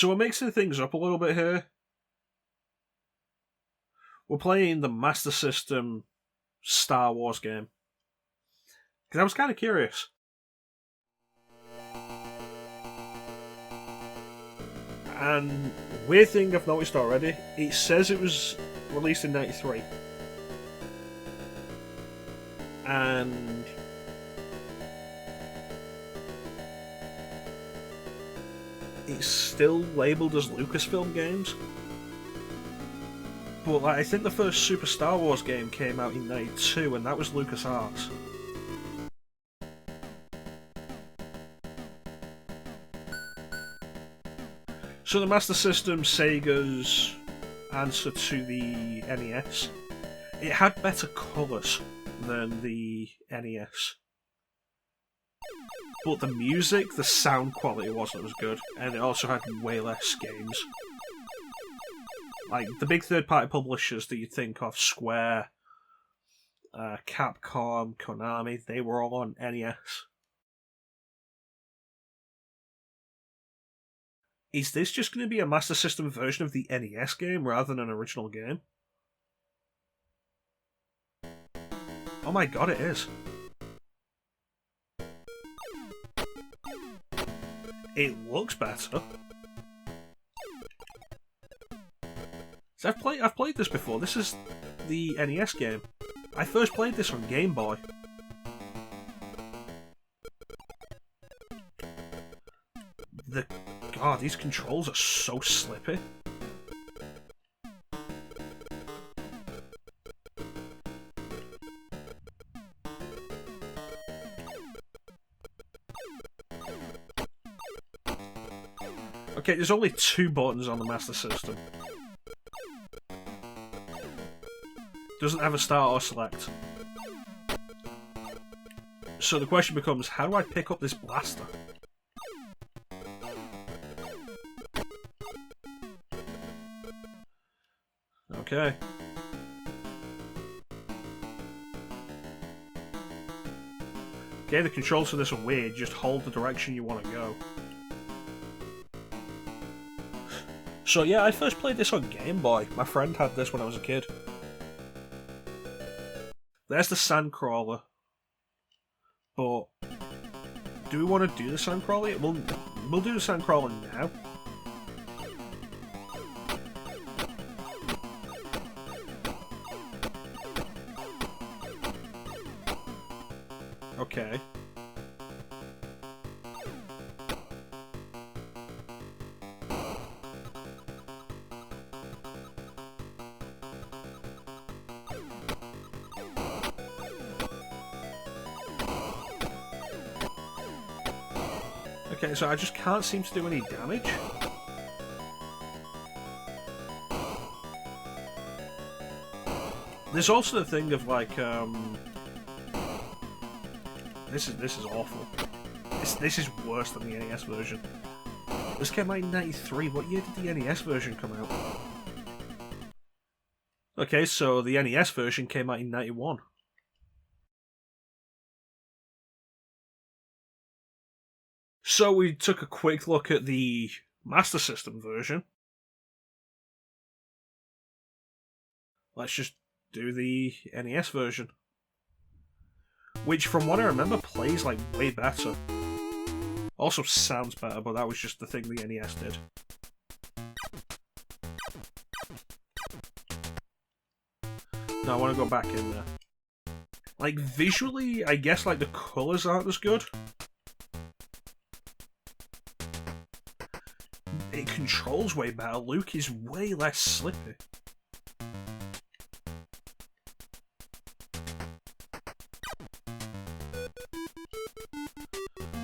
So we're mixing things up a little bit here. We're playing the Master System Star Wars game. Because I was kind of curious. And weird thing I've noticed already, it says it was released in 93. And it's still labelled as Lucasfilm games. But like, I think the first Super Star Wars game came out in 92, and that was LucasArts. So the Master System, Sega's answer to the NES, it had better colours than the NES. But the music, the sound quality wasn't as good, and it also had way less games. Like, the big third-party publishers that you'd think of, Square, Capcom, Konami, they were all on NES. Is this just going to be a Master System version of the NES game rather than an original game? Oh my god, it is. It looks better. So I've played this before. This is the NES game. I first played this on Game Boy. God, these controls are so slippy. Okay, there's only 2 buttons on the Master System. Doesn't have a start or select. So the question becomes, how do I pick up this blaster? Okay. Okay, the controls for this are weird. Just hold the direction you want to go. So yeah, I first played this on Game Boy. My friend had this when I was a kid. There's the Sandcrawler. But do we want to do the Sandcrawler? We'll do the Sandcrawler now. Okay. Okay, so I just can't seem to do any damage. There's also the thing of like, this is awful. This is worse than the NES version. This came out in 93. What year did the NES version come out? Okay, so the NES version came out in 91. So we took a quick look at the Master System version. Let's just do the NES version. Which, from what I remember, plays like way better. Also sounds better, but that was just the thing the NES did. Now I want to go back in there. Like, visually, I guess like the colours aren't as good. It controls way better. Luke is way less slippy.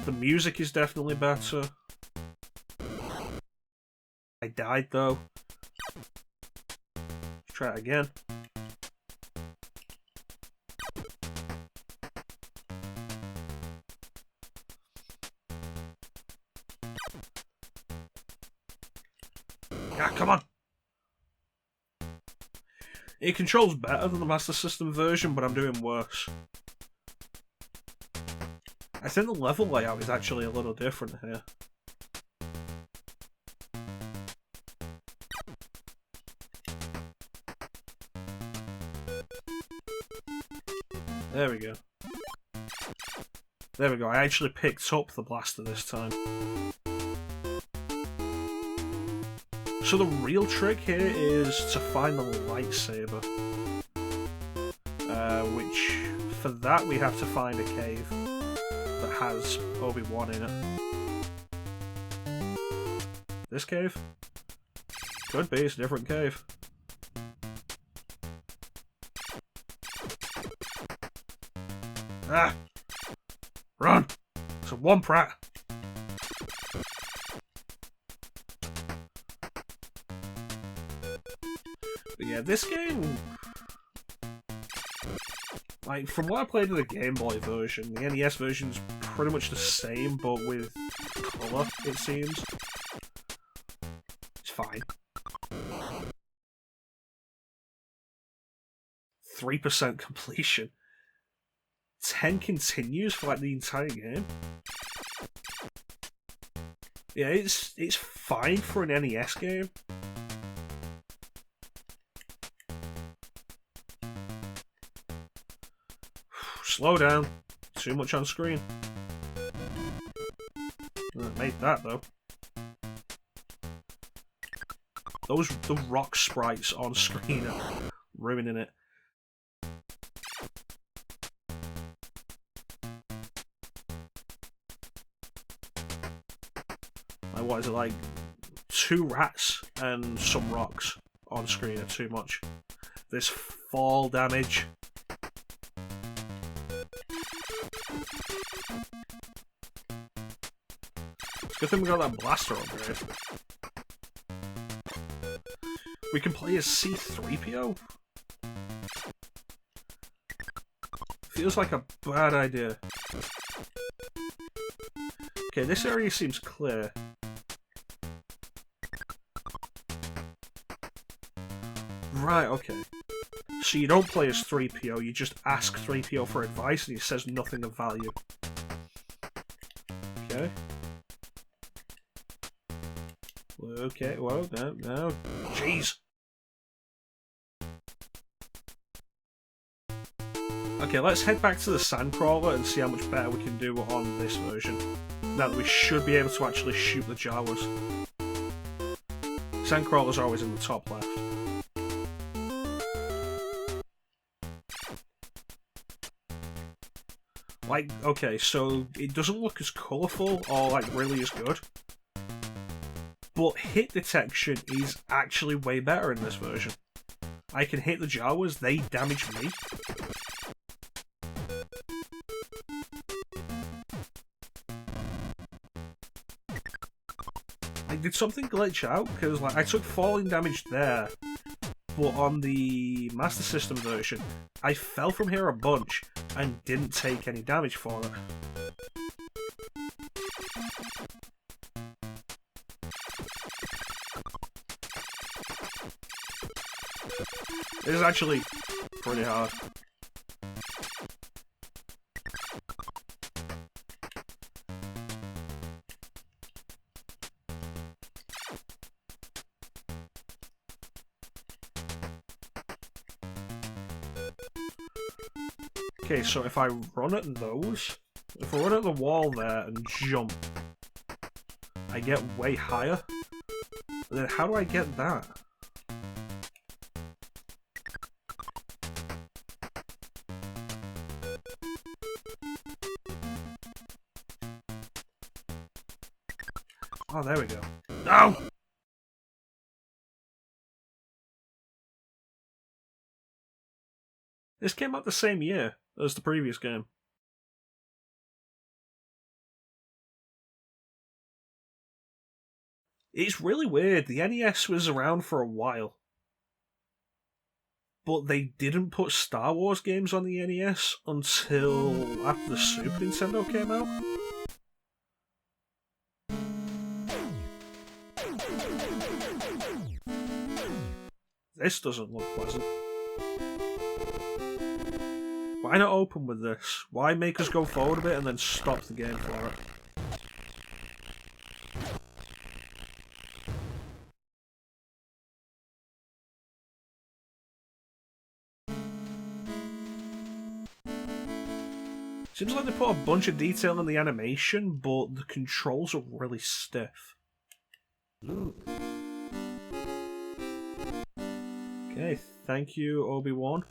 The music is definitely better. I died though. Let's try it again. Ah, come on! It controls better than the Master System version, but I'm doing worse. I think the level layout is actually a little different here. There we go. There we go, I actually picked up the blaster this time. So the real trick here is to find the lightsaber. Which, for that we have to find a cave that has Obi-Wan in it. This cave? Could be, it's a different cave. Ah! Run! It's a Womp-Rat! But yeah, this game... Like, from what I played of the Game Boy version, the NES version's pretty much the same, but with colour, it seems. It's fine. 3% completion. 10 continues for like the entire game. Yeah, it's fine for an NES game. Slow down. Too much on screen. I made that though. The rock sprites on screen are ruining it. Like, what is it, like 2 rats and some rocks on screen are too much. This fall damage. Good thing we got that blaster over here. We can play as C-3PO? Feels like a bad idea. Okay, this area seems clear. Right, okay. So you don't play as 3PO, you just ask 3PO for advice and he says nothing of value. Okay. Okay, well, no. Jeez! Okay, let's head back to the Sandcrawler and see how much better we can do on this version. Now that we should be able to actually shoot the Jawas. Sandcrawlers are always in the top left. Like, okay, so it doesn't look as colourful or like really as good. But hit detection is actually way better in this version. I can hit the Jawas, they damage me. Like, did something glitch out? Because like I took falling damage there, but on the Master System version, I fell from here a bunch and didn't take any damage for it. This is actually pretty hard. Okay, so if I run at those, if I run at the wall there and jump, I get way higher. And then how do I get that? Oh, there we go. No! This came out the same year as the previous game. It's really weird. The NES was around for a while. But they didn't put Star Wars games on the NES until after the Super Nintendo came out. This doesn't look pleasant. Why not open with this? Why make us go forward a bit and then stop the game for it? Seems like they put a bunch of detail in the animation, but the controls are really stiff. Okay, thank you, Obi-Wan.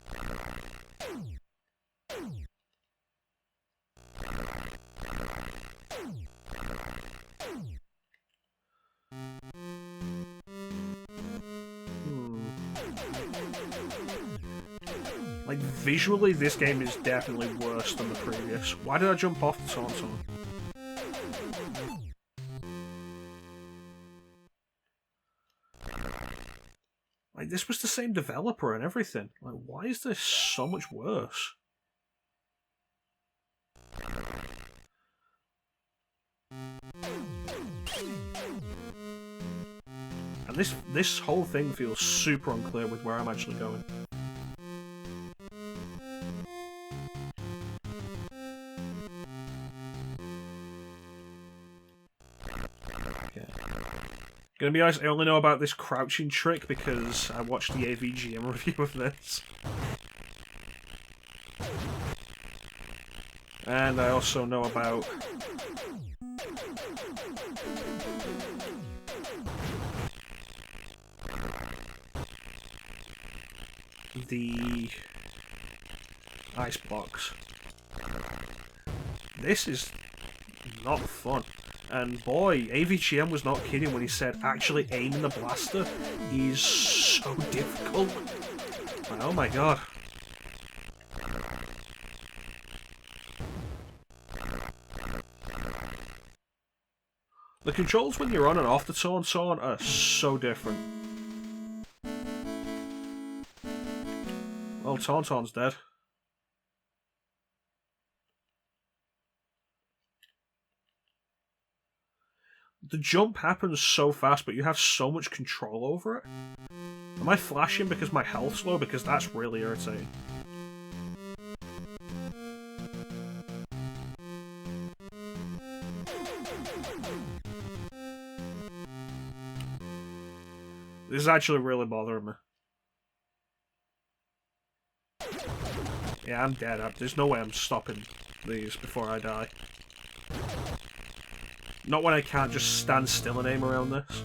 Like, visually, this game is definitely worse than the previous. Why did I jump off the Tauntaun? Like, this was the same developer and everything. Like, why is this so much worse? And this whole thing feels super unclear with where I'm actually going. Gonna be honest, I only know about this crouching trick because I watched the AVGM review of this. And I also know about the ice blocks. This is not fun. And boy, AVGM was not kidding when he said actually aiming the blaster is so difficult. Like, oh my god. The controls when you're on and off the Tauntaun are so different. Well, Tauntaun's dead. The jump happens so fast, but you have so much control over it. Am I flashing because my health's low? Because that's really irritating. This is actually really bothering me. Yeah, I'm dead. There's no way I'm stopping these before I die. Not when I can't just stand still and aim around this.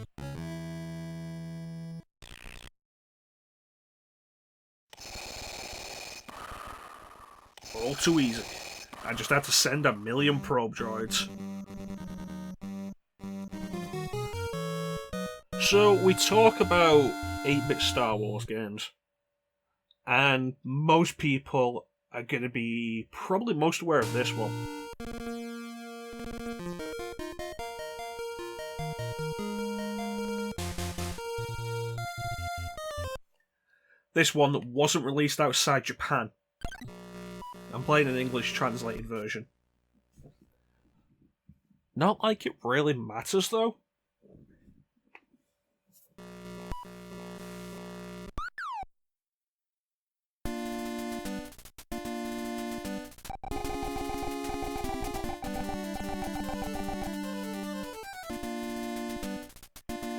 All too easy. I just had to send 1,000,000 probe droids. So, we talk about 8-bit Star Wars games. And most people are going to be probably most aware of this one. This one that wasn't released outside Japan. I'm playing an English translated version. Not like it really matters though.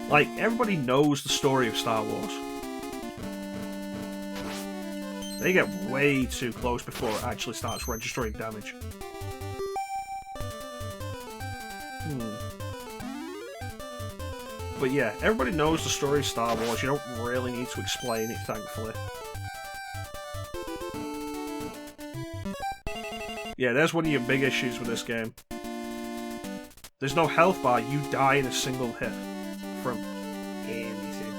Like, everybody knows the story of Star Wars. They get way too close before it actually starts registering damage. But yeah, everybody knows the story of Star Wars. You don't really need to explain it, thankfully. Yeah, there's one of your big issues with this game. There's no health bar, you die in a single hit from anything.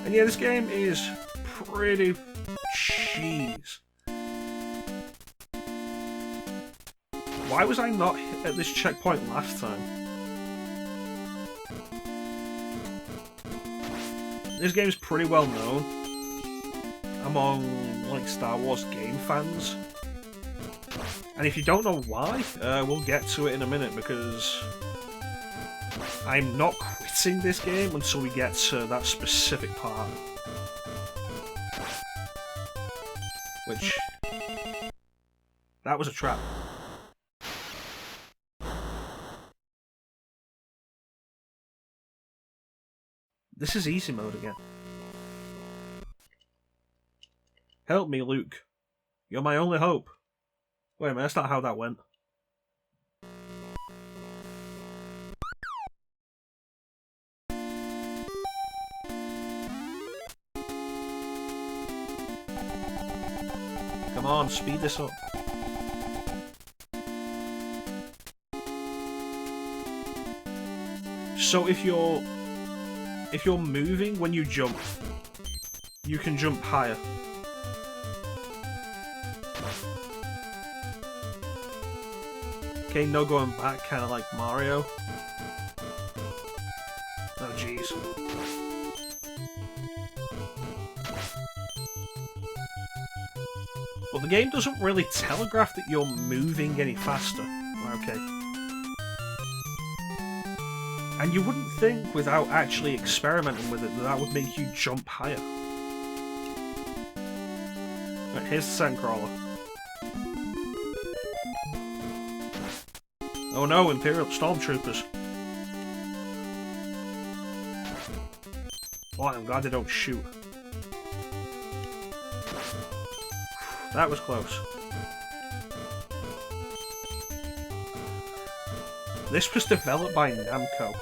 And yeah, this game is pretty cheese. Why was I not at this checkpoint last time? This game's pretty well known among, like, Star Wars game fans. And if you don't know why, we'll get to it in a minute, because I'm not quitting this game until we get to that specific part. Which... that was a trap. This is easy mode again. Help me, Luke. You're my only hope. Wait a minute, that's not how that went. Come on, speed this up. So if you're moving when you jump, you can jump higher. Okay, no going back, kind of like Mario. Oh jeez. But the game doesn't really telegraph that you're moving any faster. Okay. And you wouldn't think, without actually experimenting with it, that that would make you jump higher. Right, here's the sandcrawler. Oh no, Imperial Stormtroopers. Oh, I'm glad they don't shoot. That was close. This was developed by Namco,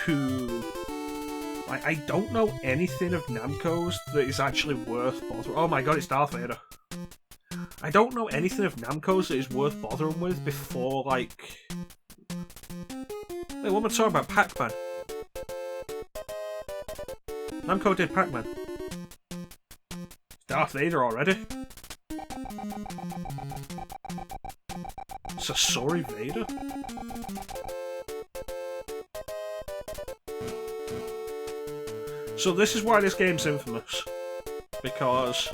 who... I don't know anything of Namco's that is actually worth bothering. Oh my god, it's Darth Vader. I don't know anything of Namco's that is worth bothering with before, like... Wait, what am I talking about? Pac-Man. Namco did Pac-Man. It's Darth Vader already. Sasori Vader? So this is why this game's infamous. Because...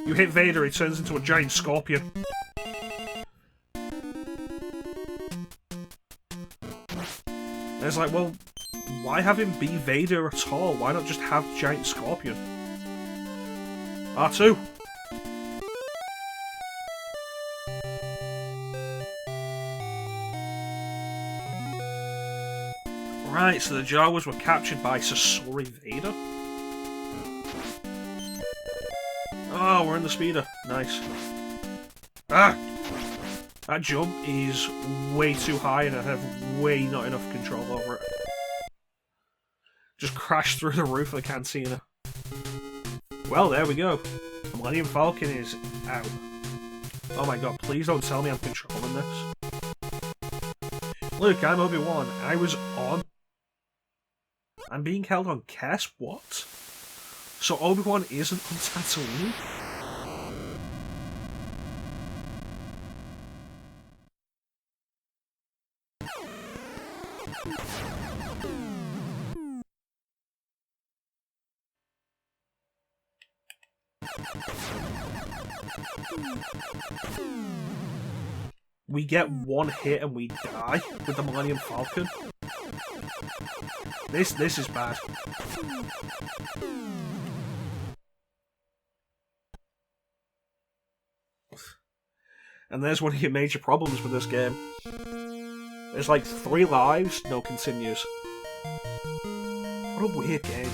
you hit Vader, he turns into a giant scorpion. And it's like, well, why have him be Vader at all? Why not just have giant scorpion? R2! Right, so the Jawas were captured by Sasori Vader? Oh, we're in the speeder. Nice. Ah! That jump is way too high and I have way not enough control over it. Just crashed through the roof of the cantina. Well, there we go. The Millennium Falcon is out. Oh my god, please don't tell me I'm controlling this. Look, I'm Obi-Wan. I was on. I'm being held on Kess? What? So Obi-Wan isn't on Tatooine? We get one hit and we die with the Millennium Falcon. This is bad. And there's one of your major problems with this game. There's like 3 lives, no continues. What a weird game.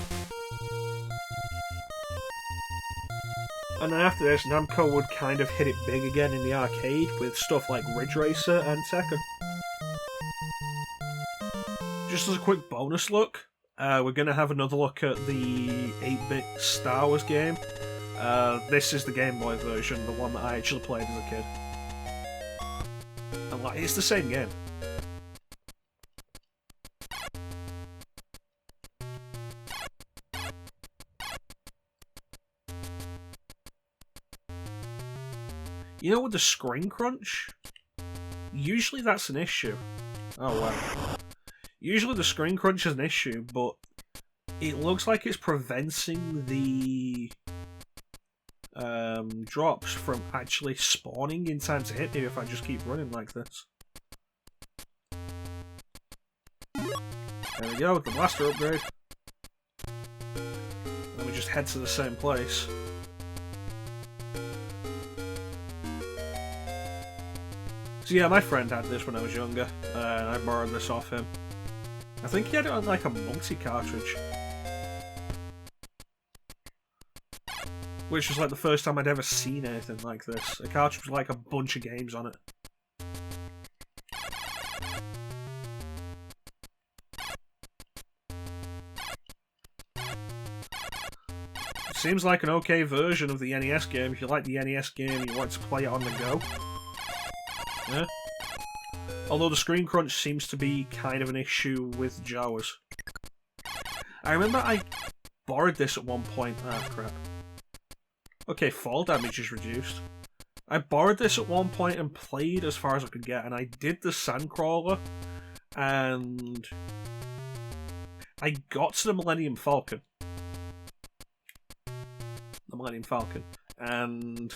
And then after this, Namco would kind of hit it big again in the arcade with stuff like Ridge Racer and Tekken. Just as a quick bonus look, we're going to have another look at the 8-bit Star Wars game. This is the Game Boy version, the one that I actually played as a kid. And like, it's the same game. You know, with the screen crunch, usually that's an issue. Oh wow. Usually the screen crunch is an issue, but it looks like it's preventing the drops from actually spawning in time to hit me if I just keep running like this. There we go, the blaster upgrade. Then we just head to the same place. So yeah, my friend had this when I was younger, and I borrowed this off him. I think he had it on like a multi-cartridge. which was like the first time I'd ever seen anything like this. A cartridge with like a bunch of games on it. Seems like an okay version of the NES game. If you like the NES game and you want to play it on the go. Yeah. Although the screen crunch seems to be kind of an issue with Jawas. I remember I borrowed this at one point. Ah, crap. Okay, fall damage is reduced. I borrowed this at one point and played as far as I could get, and I did the Sandcrawler, and I got to the Millennium Falcon. And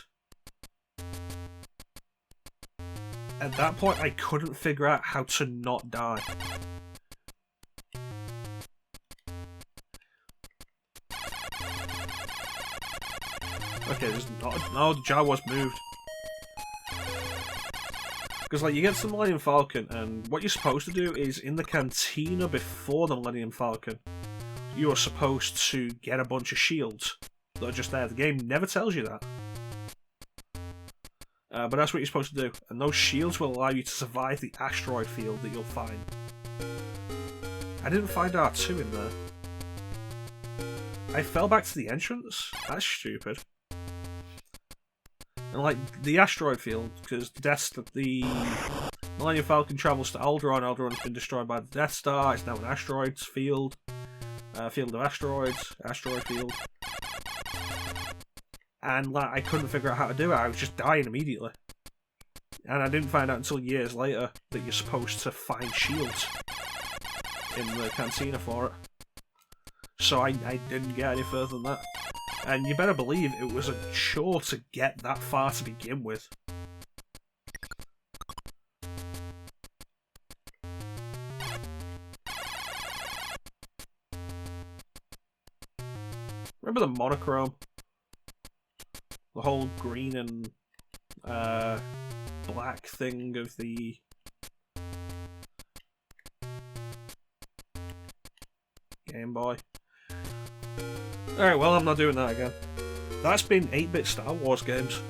at that point I couldn't figure out how to not die. Okay, there's not... No, the Jawas moved. Because, like, you get to the Millennium Falcon, and what you're supposed to do is, in the cantina before the Millennium Falcon, you are supposed to get a bunch of shields that are just there. The game never tells you that. But that's what you're supposed to do. And those shields will allow you to survive the asteroid field that you'll find. I didn't find R2 in there. I fell back to the entrance? That's stupid. And like, the asteroid field, because the Millennium Falcon travels to Alderaan. Alderaan's been destroyed by the Death Star. It's now an asteroids field. Field of asteroids. Asteroid field. And like, I couldn't figure out how to do it. I was just dying immediately. And I didn't find out until years later that you're supposed to find shields in the cantina for it. So I didn't get any further than that. And you better believe it was a chore to get that far to begin with. Remember the monochrome? The whole green and black thing of the Game Boy. Alright, well, I'm not doing that again. That's been 8-bit Star Wars games.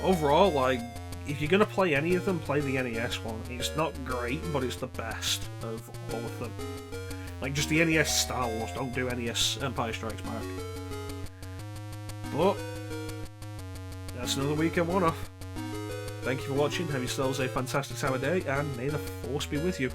Overall, like, if you're gonna play any of them, play the NES one. It's not great, but it's the best of all of them. Like, just the NES Star Wars, don't do NES Empire Strikes Back. But that's another weekend one-off. Thank you for watching, have yourselves a fantastic time of day, and may the Force be with you.